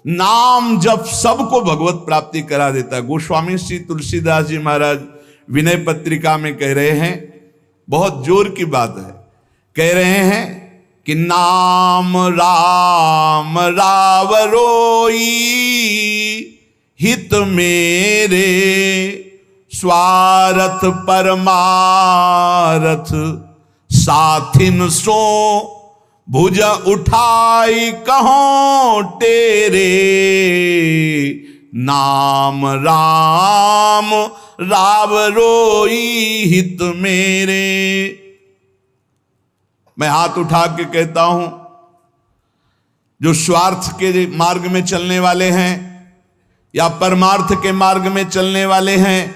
नाम जप सबको भगवत प्राप्ति करा देता है। गोस्वामी श्री तुलसीदास जी महाराज विनय पत्रिका में कह रहे हैं, बहुत जोर की बात है, कह रहे हैं कि नाम राम रावरोई हित मेरे स्वार्थ परमारथ साथिन सो भुज उठाई कहों तेरे नाम राम रावरोई हित मेरे। मैं हाथ उठा के कहता हूं, जो स्वार्थ के मार्ग में चलने वाले हैं या परमार्थ के मार्ग में चलने वाले हैं,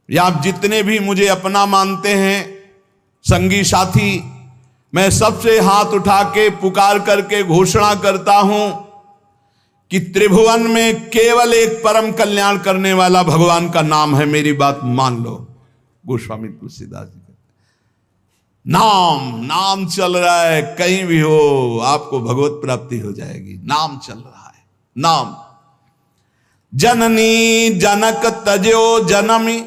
या आप जितने भी मुझे अपना मानते हैं संगी साथी, मैं सबसे हाथ उठा के पुकार करके घोषणा करता हूं कि त्रिभुवन में केवल एक परम कल्याण करने वाला भगवान का नाम है। मेरी बात मान लो। गोस्वामी तुलसीदास जी नाम चल रहा है, कहीं भी हो आपको भगवत प्राप्ति हो जाएगी। नाम चल रहा है, नाम। जननी जनक तजो जनमी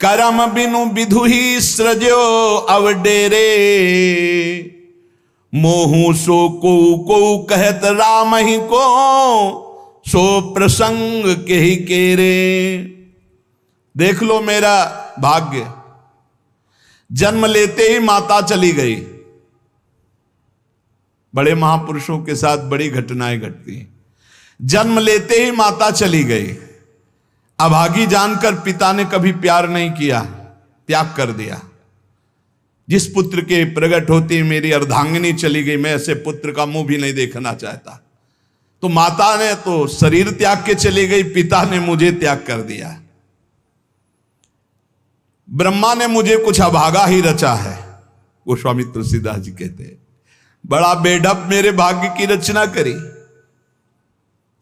करम बिनु विधु ही सृजो अवडेरे मोहू सो को कहत राम ही को सो प्रसंग के ही केरे। देख लो मेरा भाग्य, जन्म लेते ही माता चली गई। बड़े महापुरुषों के साथ बड़ी घटनाएं घटती हैं। जन्म लेते ही माता चली गई। अभागी जानकर पिता ने कभी प्यार नहीं किया, त्याग कर दिया। जिस पुत्र के प्रकट होते मेरी अर्धांगिनी चली गई, मैं ऐसे पुत्र का मुंह भी नहीं देखना चाहता। तो माता ने तो शरीर त्याग के चली गई, पिता ने मुझे त्याग कर दिया। ब्रह्मा ने मुझे कुछ अभागा ही रचा है। गोस्वामी तुलसीदास जी कहते हैं, बड़ा बेढप मेरे भाग्य की रचना करी।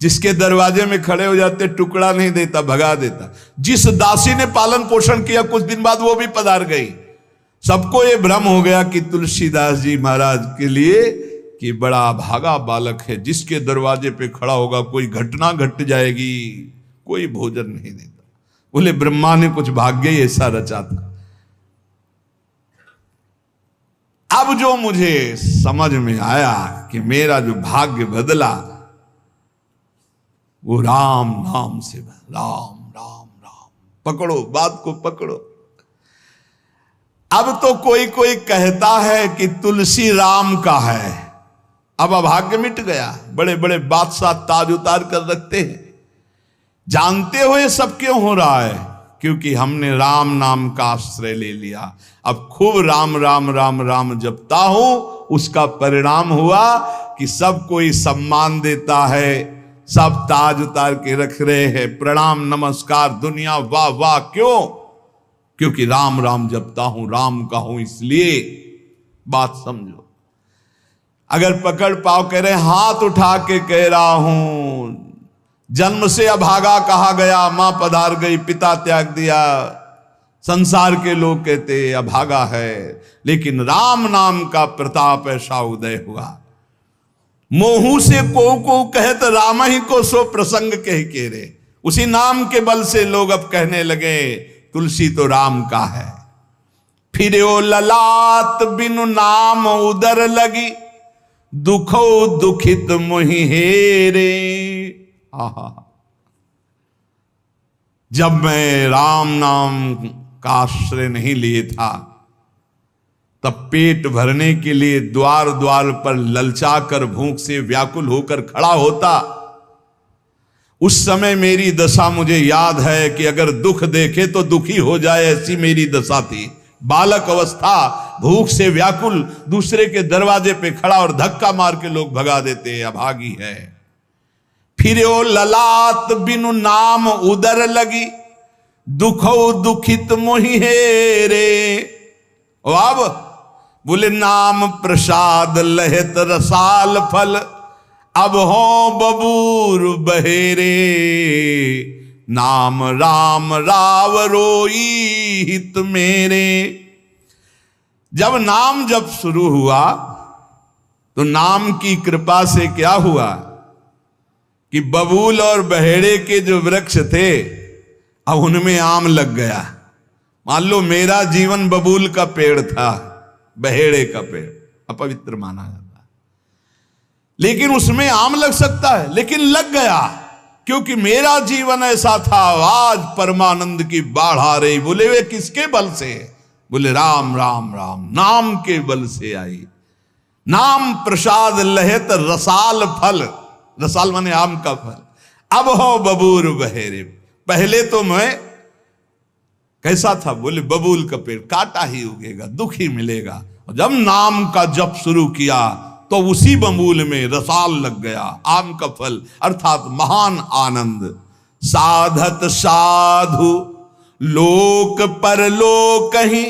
जिसके दरवाजे में खड़े हो जाते टुकड़ा नहीं देता, भगा देता। जिस दासी ने पालन पोषण किया, कुछ दिन बाद वो भी पधार गई। सबको ये भ्रम हो गया कि तुलसीदास जी महाराज के लिए कि बड़ा भागा बालक है, जिसके दरवाजे पे खड़ा होगा कोई घटना घट जाएगी, कोई भोजन नहीं देता। बोले ब्रह्मा ने कुछ भाग्य ही ऐसा रचा था। अब जो मुझे समझ में आया कि मेरा जो भाग्य बदला वो राम नाम से। राम राम राम, पकड़ो बात को, पकड़ो। अब तो कोई कोई कहता है कि तुलसी राम का है। अब अभाग्य मिट गया। बड़े बड़े बादशाह ताज उतार कर रखते हैं। जानते हो ये सब क्यों हो रहा है? क्योंकि हमने राम नाम का आश्रय ले लिया। अब खूब राम राम राम राम जपता हूं, उसका परिणाम हुआ कि सब कोई सम्मान देता है, सब ताज उतार के रख रहे हैं, प्रणाम नमस्कार दुनिया वाह वाह। क्यों? क्योंकि राम राम जपता हूं, राम का हूं, इसलिए। बात समझो। अगर पकड़ पाओ, कह रहे हाथ उठा के कह रहा हूं, जन्म से अभागा कहा गया, मां पधार गई, पिता त्याग दिया। संसार के लोग कहते अभागा है, लेकिन राम नाम का प्रताप ऐसा उदय हुआ। मोहू से को कहत राम ही को सो प्रसंग कह के रे। उसी नाम के बल से लोग अब कहने लगे तुलसी तो राम का है। फिर ओ ललाट बिनु नाम उदर लगी, दुखो दुखित मोहि हेरे। आहा, जब मैं राम नाम का आश्रय नहीं लिए था, तब पेट भरने के लिए द्वार द्वार पर ललचा कर भूख से व्याकुल होकर खड़ा होता। उस समय मेरी दशा मुझे याद है कि अगर दुख देखे तो दुखी हो जाए, ऐसी मेरी दशा थी। बालक अवस्था, भूख से व्याकुल, दूसरे के दरवाजे पे खड़ा और धक्का मार के लोग भगा देते, अभागी है। फिर ओ ललाट बिनु नाम उदर लगी, दुखो दुखित मोहि हेरे। अब बोले नाम प्रसाद लहत रसाल फल, अब हो बबूर बहेरे। नाम राम राव रोई हित मेरे। जब नाम जब शुरू हुआ तो नाम की कृपा से क्या हुआ? कि बबूल और बहेड़े के जो वृक्ष थे अब उनमें आम लग गया। मान लो मेरा जीवन बबूल का पेड़ था, बहेड़े का पेड़ अपवित्र माना जाता है, लेकिन उसमें आम लग सकता है, लेकिन लग गया क्योंकि मेरा जीवन ऐसा था। आज परमानंद की बाढ़ आ रही। बोले वे किसके बल से? बोले राम राम राम, नाम के बल से आई। नाम प्रसाद लहेत रसाल फल, रसाल माने आम का फल। अब हो बबूल बहेरे। पहले तो मैं कैसा था? बोले बबूल का पेड़, काटा ही उगेगा, दुख ही मिलेगा। जब नाम का जप शुरू किया तो उसी बबूल में रसाल लग गया, आम का फल अर्थात महान आनंद। साधत साधु लोक परलोक ही,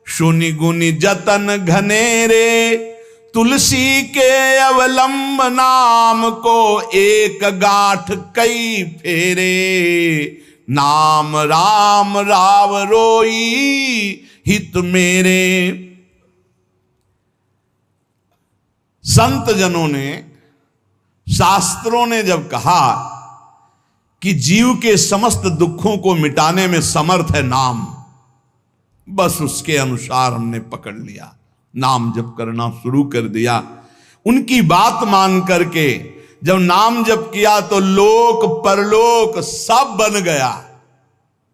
सुनि गुनि जतन घनेरे। तुलसी के अवलंब नाम को, एक गांठ कई फेरे। नाम राम राव रोई हित मेरे। संत जनों ने, शास्त्रों ने जब कहा कि जीव के समस्त दुखों को मिटाने में समर्थ है नाम, बस उसके अनुसार हमने पकड़ लिया, नाम जप करना शुरू कर दिया। उनकी बात मान करके जब नाम जप किया तो लोक परलोक सब बन गया।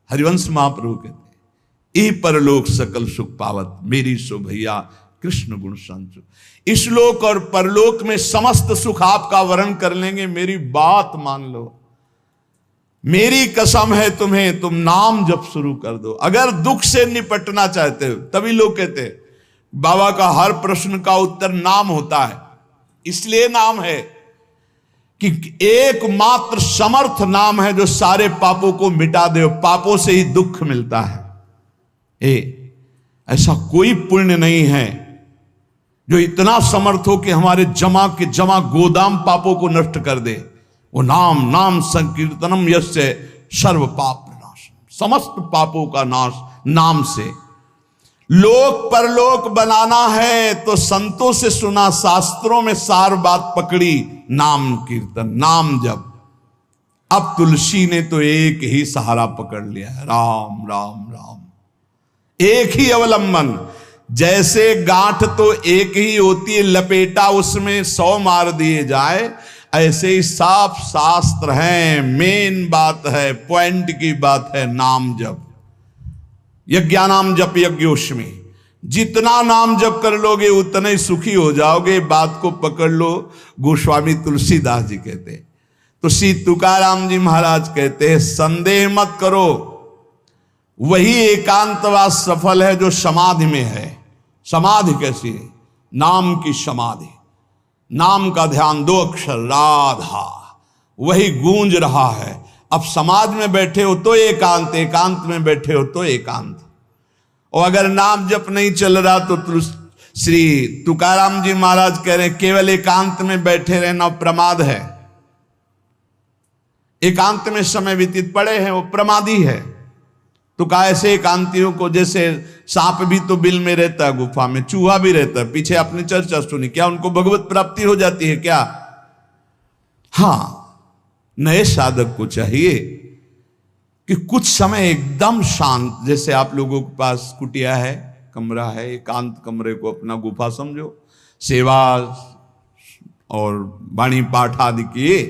हरिवंश महाप्रभु कहते ई परलोक सकल सुख पावत, मेरी सो भैया कृष्ण गुण संचु। इस लोक और परलोक में समस्त सुख आपका वर्ण कर लेंगे, मेरी बात मान लो, मेरी कसम है तुम्हें, तुम नाम जप शुरू कर दो। अगर दुख से निपटना चाहते हो, तभी लोग कहते हैं बाबा का हर प्रश्न का उत्तर नाम होता है। इसलिए नाम है कि एकमात्र समर्थ नाम है जो सारे पापों को मिटा दे। पापों से ही दुख मिलता है। ऐसा कोई पुण्य नहीं है जो इतना समर्थ हो कि हमारे जमा के जमा गोदाम पापों को नष्ट कर दे। वो नाम, नाम संकीर्तनम यस्य सर्व पाप नाश, समस्त पापों का नाश नाम से। लोक परलोक बनाना है तो संतों से सुना, शास्त्रों में सार बात पकड़ी, नाम कीर्तन, नाम जप। अब तुलसी ने तो एक ही सहारा पकड़ लिया है, राम राम राम, एक ही अवलंबन। जैसे गांठ तो एक ही होती है, लपेटा उसमें 100 मार दिए जाए, ऐसे ही साफ शास्त्र हैं। मेन बात है, पॉइंट की बात है, नाम जप। यज्ञानाम जप यज्ञोष्मी, जितना नाम जप कर लोगे उतने ही सुखी हो जाओगे। बात को पकड़ लो। गोस्वामी तुलसीदास जी कहते हैं, तो श्री तुकाराम जी महाराज कहते हैं, संदेह मत करो, वही एकांतवास सफल है जो समाधि में है। समाधि कैसी है? नाम की समाधि, नाम का ध्यान, 2 अक्षर राधा, वही गूंज रहा है। अब समाधि में बैठे हो तो एकांत, एकांत में बैठे हो तो एकांत। और अगर नाम जप नहीं चल रहा तो श्री तुकाराम जी महाराज कह रहे हैं केवल एकांत में बैठे रहना प्रमाद है। एकांत में समय व्यतीत पड़े हैं वो प्रमादी है। तो कहा ऐसे एकांतियों को, जैसे सांप भी तो बिल में रहता है, गुफा में चूहा भी रहता है, पीछे आपने चर्चा सुनी, क्या उनको भगवत प्राप्ति हो जाती है क्या? हाँ, नए साधक को चाहिए कि कुछ समय एकदम शांत, जैसे आप लोगों के पास कुटिया है, कमरा है, एकांत कमरे को अपना गुफा समझो, सेवा और वाणी पाठ आदि किए,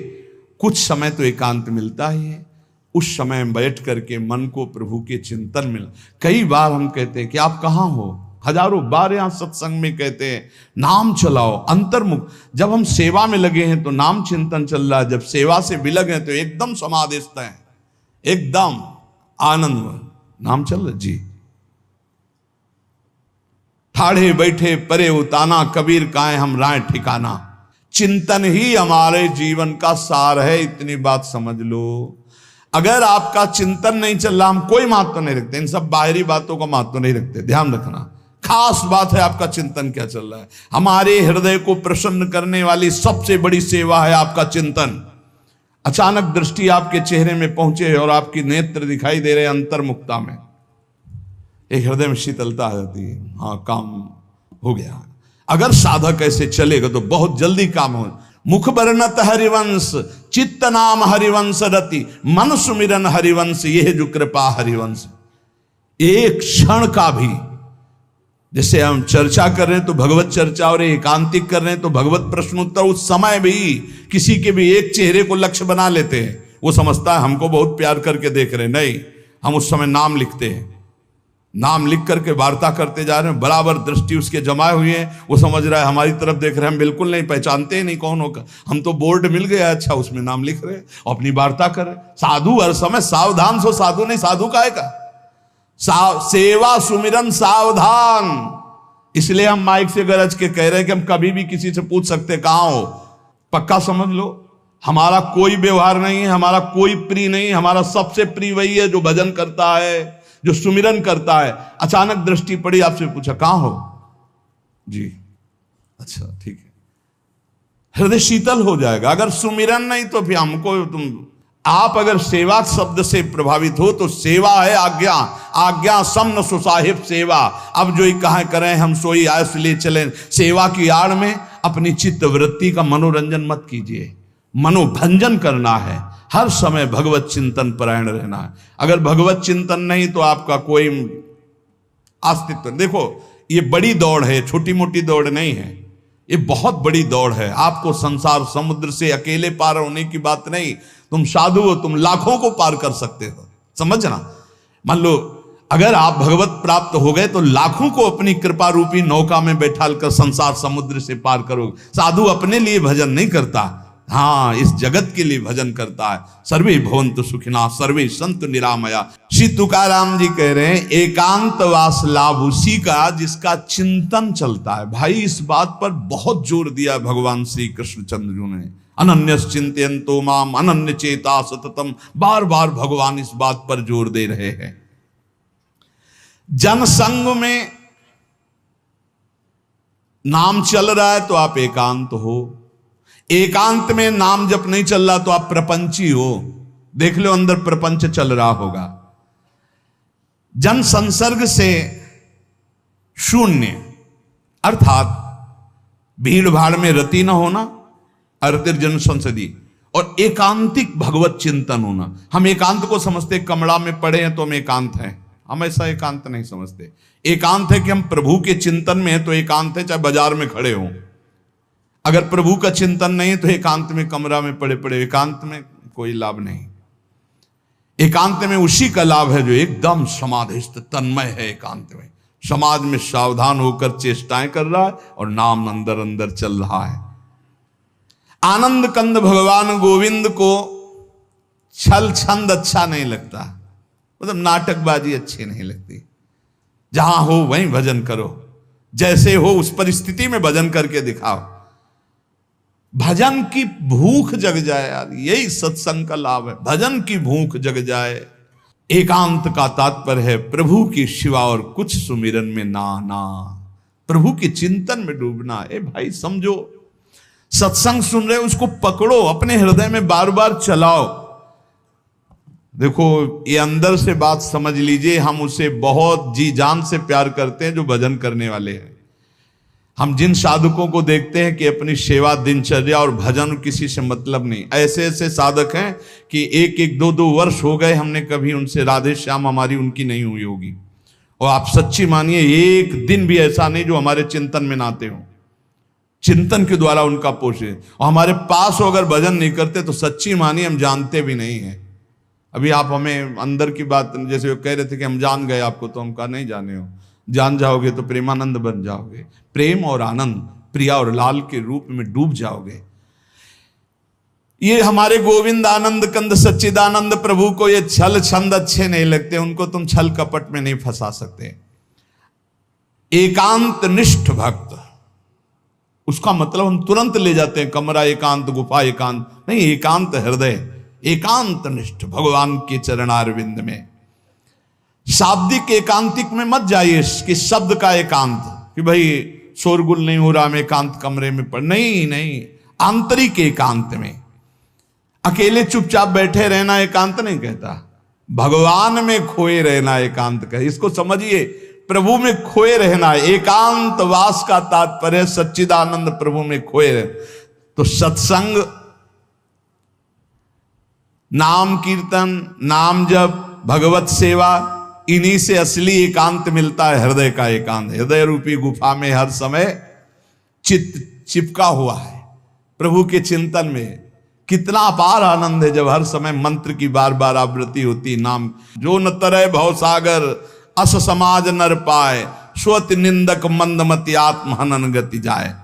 कुछ समय तो एकांत मिलता ही है। उस समय बैठ करके मन को प्रभु के चिंतन में, कई बार हम कहते हैं कि आप कहाँ हो, हजारों बार यहां सत्संग में कहते हैं नाम चलाओ, अंतर्मुख। जब हम सेवा में लगे हैं तो नाम चिंतन चल रहा है, जब सेवा से विलग हैं तो एकदम समाधिस्थ हैं, एकदम आनंद, नाम चल रहा जी। ठाढ़े बैठे परे उताना, कबीर काहे हम राय ठिकाना। चिंतन ही हमारे जीवन का सार है, इतनी बात समझ लो। अगर आपका चिंतन नहीं चल रहा, हम कोई महत्व नहीं रखते, इन सब बाहरी बातों का महत्व नहीं रखते, ध्यान रखना। खास बात है आपका चिंतन क्या चल रहा है। हमारे हृदय को प्रसन्न करने वाली सबसे बड़ी सेवा है आपका चिंतन। अचानक दृष्टि आपके चेहरे में पहुंचे और आपकी नेत्र दिखाई दे रहे अंतर्मुखता में, एक हृदय में शीतलता आ जाती है, हाँ काम हो गया। अगर साधक ऐसे चलेगा तो बहुत जल्दी काम हो। मुख बरनत हरिवंश चित्त नाम हरिवंश रति, मन सुमिरन हरिवंश, यह जो कृपा हरिवंश। एक क्षण का भी, जैसे हम चर्चा कर रहे हैं तो भगवत चर्चा और एकांतिक कर रहे हैं तो भगवत प्रश्नोत्तर, उस समय भी किसी के भी एक चेहरे को लक्ष्य बना लेते हैं। वो समझता है हमको बहुत प्यार करके देख रहे हैं, नहीं, हम उस समय नाम लिखते हैं, नाम लिख करके वार्ता करते जा रहे हैं, बराबर दृष्टि उसके जमाए हुए हैं। वो समझ रहा है हमारी तरफ देख रहे हैं, हम बिल्कुल नहीं पहचानते ही नहीं कौन होगा, हम तो बोर्ड मिल गया, अच्छा उसमें नाम लिख रहे हैं और अपनी वार्ता कर रहे हैं। साधु हर समय सावधान सो, साधु नहीं, साधु काहे का, सेवा सुमिरन सावधान। इसलिए हम माइक से गरज के कह रहे हैं कि हम कभी भी किसी से पूछ सकते कहां हो, पक्का समझ लो। हमारा कोई व्यवहार नहीं है, हमारा कोई प्रिय नहीं, हमारा सबसे प्रिय वही है जो भजन करता है, जो सुमिरन करता है। अचानक दृष्टि पड़ी, आपसे पूछा कहां हो जी, अच्छा ठीक है, हृदय शीतल हो जाएगा। अगर सुमिरन नहीं तो फिर हमको आप अगर सेवा शब्द से प्रभावित हो तो सेवा है आज्ञा, आज्ञा समन सुसाहिब सेवा। अब जो ही कहा करें हम सोई आयस ले चलें, सेवा की आड़ में अपनी चित्त वृत्ति का मनोरंजन मत कीजिए, मनोभंजन करना है, हर समय भगवत चिंतन परायण रहना है। अगर भगवत चिंतन नहीं तो आपका कोई अस्तित्व, देखो ये बड़ी दौड़ है, छोटी मोटी दौड़ नहीं है, ये बहुत बड़ी दौड़ है। आपको संसार समुद्र से अकेले पार होने की बात नहीं, तुम साधु हो, तुम लाखों को पार कर सकते हो, समझना। मान लो अगर आप भगवत प्राप्त हो गए तो लाखों को अपनी कृपा रूपी नौका में बैठाल कर संसार समुद्र से पार करोगे। साधु अपने लिए भजन नहीं करता, हाँ इस जगत के लिए भजन करता है। सर्वे भवन्तु सुखिनः सर्वे सन्तु निरामया। श्री तुकाराम जी कह रहे हैं एकांतवास लाभ उसी का जिसका चिंतन चलता है। भाई इस बात पर बहुत जोर दिया भगवान श्री कृष्णचंद्र जी ने, अनन्यश्चिन्तयन्तो माम अनन्य चेता सततम। बार बार भगवान इस बात पर जोर दे रहे हैं। जनसंग में नाम चल रहा है तो आप एकांत हो, एकांत में नाम जब नहीं चल रहा तो आप प्रपंची हो। देख लो अंदर प्रपंच चल रहा होगा। जन संसर्ग से शून्य अर्थात भीड़ भाड़ में रति न होना, अर्तिर्जन संसदी, और एकांतिक भगवत चिंतन होना। हम एकांत को समझते कमरा में पड़े हैं तो हम एकांत हैं, हम ऐसा एकांत नहीं समझते। एकांत है कि हम प्रभु के चिंतन में हैं तो एकांत है, चाहे बाजार में खड़े हों। अगर प्रभु का चिंतन नहीं तो एकांत में कमरा में पड़े पड़े एकांत में कोई लाभ नहीं। एकांत में उसी का लाभ है जो एकदम समाधिस्थ तन्मय है। एकांत में समाज में सावधान होकर चेष्टाएं कर रहा है और नाम अंदर अंदर चल रहा है। आनंद कंद भगवान गोविंद को छल छंद अच्छा नहीं लगता, मतलब नाटकबाजी अच्छी नहीं लगती। जहां हो वहीं भजन करो, जैसे हो उस परिस्थिति में भजन करके दिखाओ। भजन की भूख जग जाए यार, यही सत्संग का लाभ है। भजन की भूख जग जाए। एकांत का तात्पर्य है प्रभु की शिवा और कुछ सुमिरन में ना ना, प्रभु के चिंतन में डूबना। ए भाई समझो, सत्संग सुन रहे हो उसको पकड़ो, अपने हृदय में बार बार चलाओ। देखो ये अंदर से बात समझ लीजिए, हम उसे बहुत जी जान से प्यार करते हैं जो भजन करने वाले हैं। हम जिन साधकों को देखते हैं कि अपनी सेवा दिनचर्या और भजन किसी से मतलब नहीं, ऐसे ऐसे साधक हैं कि एक एक दो दो वर्ष हो गए हमने कभी उनसे राधे श्याम हमारी उनकी नहीं हुई होगी। और आप सच्ची मानिए एक दिन भी ऐसा नहीं जो हमारे चिंतन में नाते हो, चिंतन के द्वारा उनका पोषे। और हमारे पास हो अगर भजन नहीं करते तो सच्ची मानिए हम जानते भी नहीं है। अभी आप हमें अंदर की बात, जैसे वो कह रहे थे कि हम जान गए आपको, तो हम कहा नहीं जाने हो, जान जाओगे तो प्रेमानंद बन जाओगे, प्रेम और आनंद प्रिया और लाल के रूप में डूब जाओगे। ये हमारे गोविंद आनंद कंद सच्चिदानंद प्रभु को ये छल छंद अच्छे नहीं लगते, उनको तुम छल कपट में नहीं फंसा सकते। एकांत निष्ठ भक्त, उसका मतलब हम तुरंत ले जाते हैं कमरा एकांत, गुफा एकांत नहीं, एकांत हृदय, एकांत निष्ठ भगवान के चरणारविंद में। शाब्दिक एकांतिक में मत जाइए कि शब्द का एकांत, कि भाई शोरगुल नहीं हो रहा, मैं एकांत कमरे में पड़, नहीं नहीं, आंतरिक एकांत में अकेले चुपचाप बैठे रहना एकांत नहीं कहता, भगवान में खोए रहना एकांत कहता। इसको समझिए, प्रभु में खोए रहना। एकांत वास का तात्पर्य सच्चिदानंद प्रभु में खोए रहे। तो सत्संग नाम कीर्तन, नाम जप, भगवत सेवा, इन्हीं से असली एकांत मिलता है, हृदय का एकांत। हृदय रूपी गुफा में हर समय चित्त चिपका हुआ है प्रभु के चिंतन में। कितना अपार आनंद है जब हर समय मंत्र की बार बार आवृत्ति होती। नाम जो न तरय भव सागर, अस समाज नर पाए, स्वत निंदक मंदमति आत्म हनन गति जाए।